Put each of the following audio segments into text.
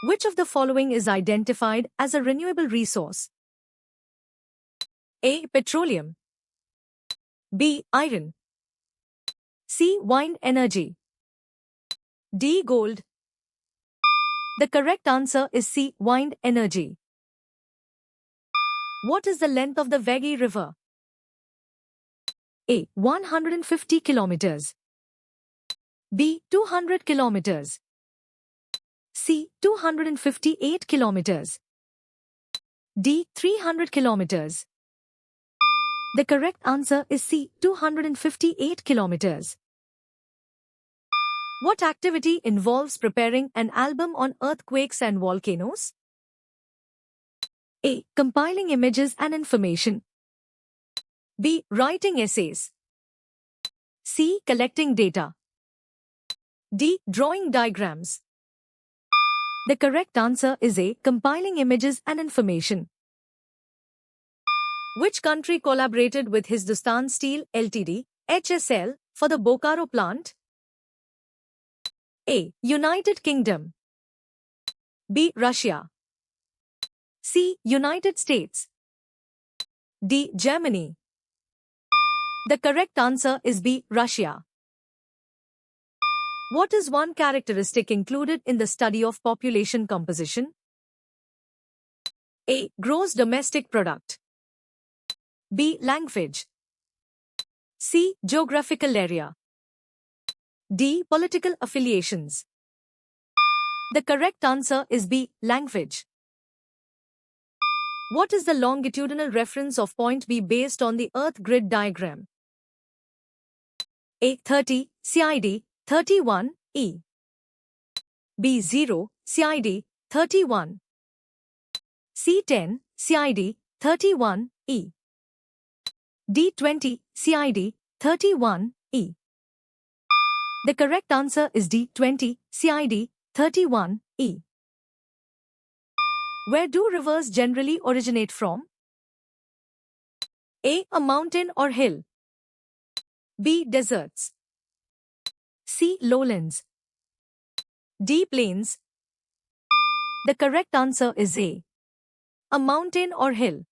Which of the following is identified as a renewable resource? A. Petroleum. B. Iron. C. Wind energy. D. Gold. The correct answer is C. Wind energy. What is the length of the Vegi River? A. 150 kilometers. B. 200 kilometers. C. 258 kilometers. D. 300 kilometers. The correct answer is C. 258 kilometers. What activity involves preparing an album on earthquakes and volcanoes? A. Compiling images and information. B. Writing essays. C. Collecting data. D. Drawing diagrams. The correct answer is A. Compiling images and information. Which country collaborated with Hindustan Steel Ltd. HSL for the Bokaro plant? A. United Kingdom. B. Russia. C. United States. D. Germany. The correct answer is B. Russia. What is one characteristic included in the study of population composition? A. Gross domestic product. B. Language. C. Geographical area. D. Political affiliations. The correct answer is B. Language. What is the longitudinal reference of point B based on the Earth grid diagram? A. 30, CID, 31, E. B. 0, CID, 31. C. 10, CID, 31, E. D. 20, CID, 31, E. The correct answer is D. 20, CID, 31, E. Where do rivers generally originate from? A. A mountain or hill. B. Deserts. C. Lowlands. D. Plains. The correct answer is A. A mountain or hill.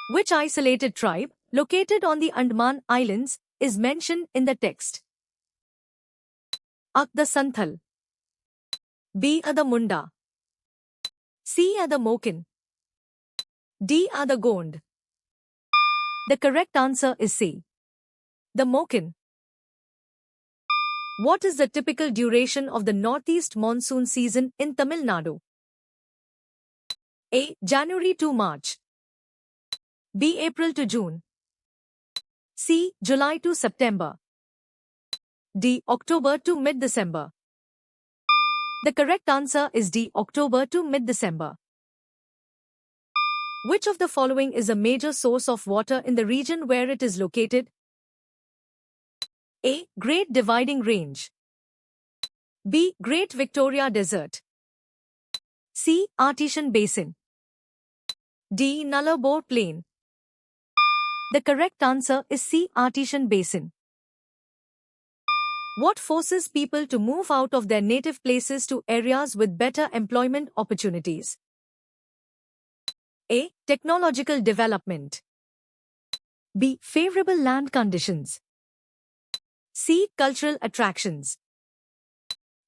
Which isolated tribe, located on the Andaman Islands, is mentioned in the text? A. The Santhal. B. The Munda. C. The Moken. D. The Gond. The correct answer is C. The Moken. What is the typical duration of the northeast monsoon season in Tamil Nadu? A. January to March. B. April to June. C. July to September. D. October to mid-December. The correct answer is D. October to mid-December. Which of the following is a major source of water in the region where it is located? A. Great Dividing Range. B. Great Victoria Desert. C. Artesian Basin. D. Nullarbor Plain. The correct answer is C. Artesian Basin. What forces people to move out of their native places to areas with better employment opportunities? A. Technological development. B. Favorable land conditions. C. Cultural attractions.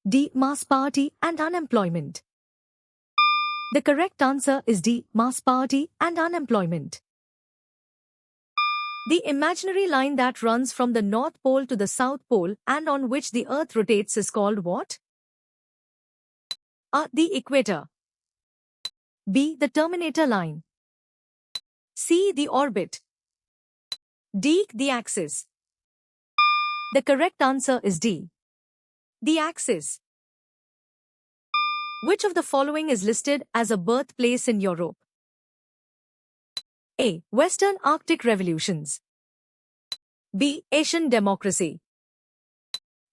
D. Mass poverty and unemployment. The correct answer is D. Mass poverty and unemployment. The imaginary line that runs from the North Pole to the South Pole and on which the Earth rotates is called what? A. The equator. B. The terminator line. C. The orbit. D. The axis. The correct answer is D. The axis. Which of the following is listed as a birthplace in Europe? A. Western Arctic revolutions. B. Asian democracy.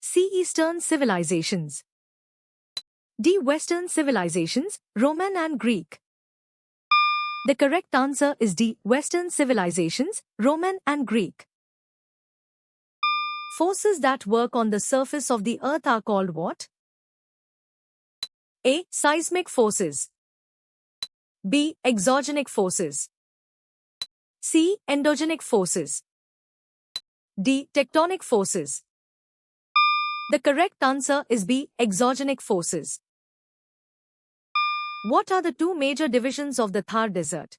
C. Eastern civilizations. D. Western civilizations, Roman and Greek. The correct answer is D. Western civilizations, Roman and Greek. Forces that work on the surface of the Earth are called what? A. Seismic forces. B. Exogenic forces. C. Endogenic forces. D. Tectonic forces. The correct answer is B. Exogenic forces. What are the two major divisions of the Thar Desert?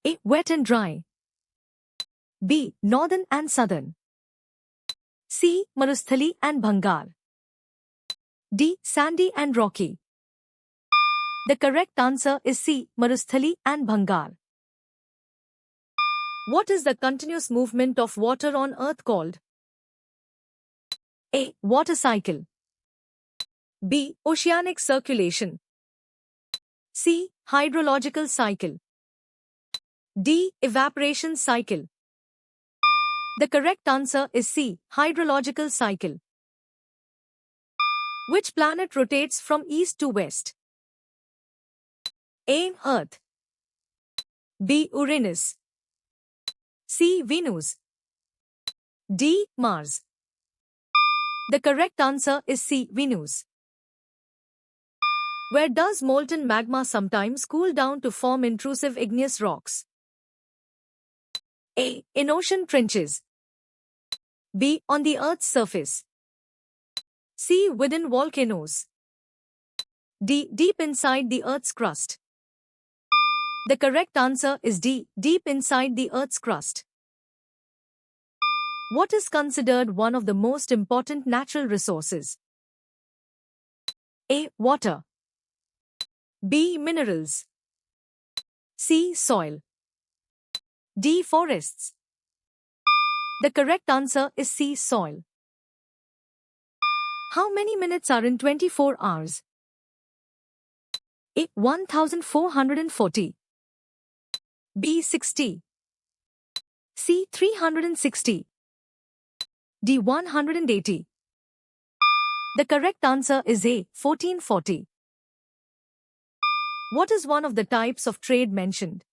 A. Wet and dry. B. Northern and southern. C. Marusthali and Bhangar. D. Sandy and rocky. The correct answer is C. Marusthali and Bhangar. What is the continuous movement of water on Earth called? A. Water cycle. B. Oceanic circulation. C. Hydrological cycle. D. Evaporation cycle. The correct answer is C. Hydrological cycle. Which planet rotates from east to west? A. Earth. B. Uranus. C. Venus. D. Mars. The correct answer is C. Venus. Where does molten magma sometimes cool down to form intrusive igneous rocks? A. In ocean trenches. B. On the Earth's surface. C. Within volcanoes. D. Deep inside the Earth's crust. The correct answer is D. Deep inside the Earth's crust. What is considered one of the most important natural resources? A. Water. B. Minerals. C. Soil. D. Forests. The correct answer is C. Soil. How many minutes are in 24 hours? A. 1440. B. 60. C. 360. D. 180. The correct answer is A. 1440. What is one of the types of trade mentioned?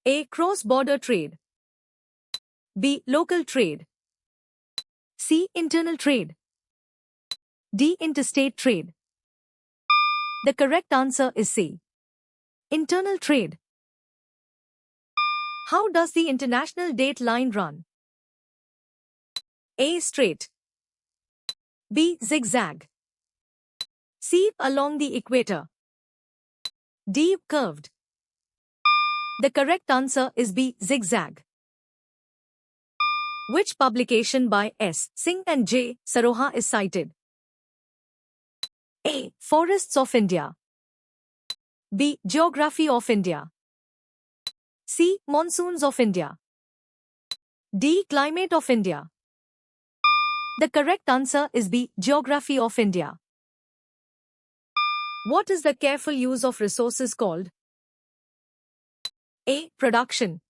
A. Cross-border trade. B. Local trade. C. Internal trade. D. Interstate trade. The correct answer is C. Internal trade. How does the international date line run? A. Straight. B. Zigzag. C. Along the equator. D. Curved. The correct answer is B. Zigzag. Which publication by S. Singh and J. Saroha is cited? A. Forests of India. B. Geography of India. C. Monsoons of India. D. Climate of India. The correct answer is B. Geography of India. What is the careful use of resources called? A. Production.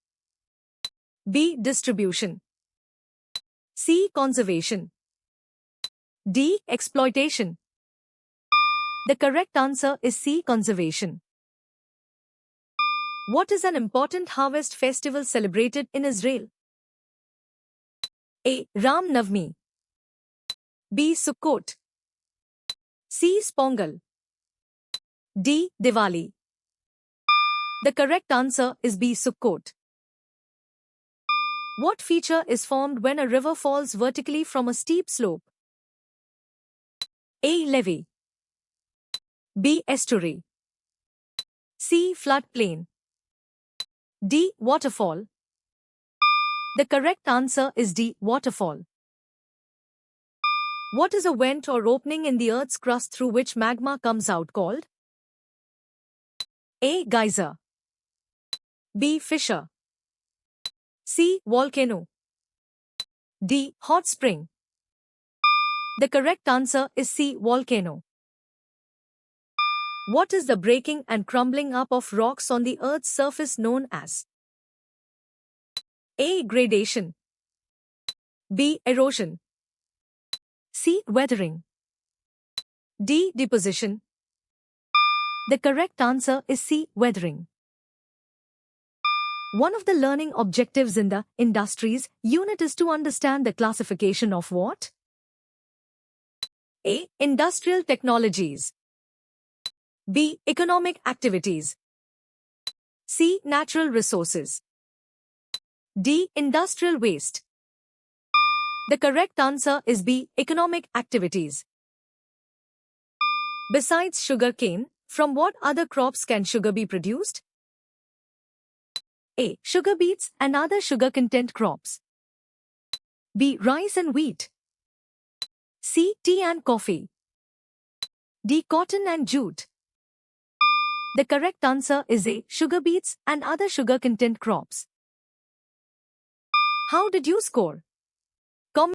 B. Distribution. C. Conservation. D. Exploitation. The correct answer is C. Conservation. What is an important harvest festival celebrated in Israel? A. Ram Navami. B. Sukkot. C. Spongal. D. Diwali. The correct answer is B. Sukkot. What feature is formed when a river falls vertically from a steep slope? A. Levee. B. Estuary. C. Floodplain. D. Waterfall. The correct answer is D. Waterfall. What is a vent or opening in the Earth's crust through which magma comes out called? A. Geyser. B. Fissure. C. Volcano. D. Hot spring. The correct answer is C. Volcano. What is the breaking and crumbling up of rocks on the Earth's surface known as? A. Gradation. B. Erosion. C. Weathering. D. Deposition. The correct answer is C. Weathering. One of the learning objectives in the Industries unit is to understand the classification of what? A. Industrial technologies. B. Economic activities. C. Natural resources. D. Industrial waste. The correct answer is B. Economic activities. Besides sugarcane, from what other crops can sugar be produced? A. Sugar beets and other sugar content crops. B. Rice and wheat. C. Tea and coffee. D. Cotton and jute. The correct answer is A. Sugar beets and other sugar content crops. How did you score?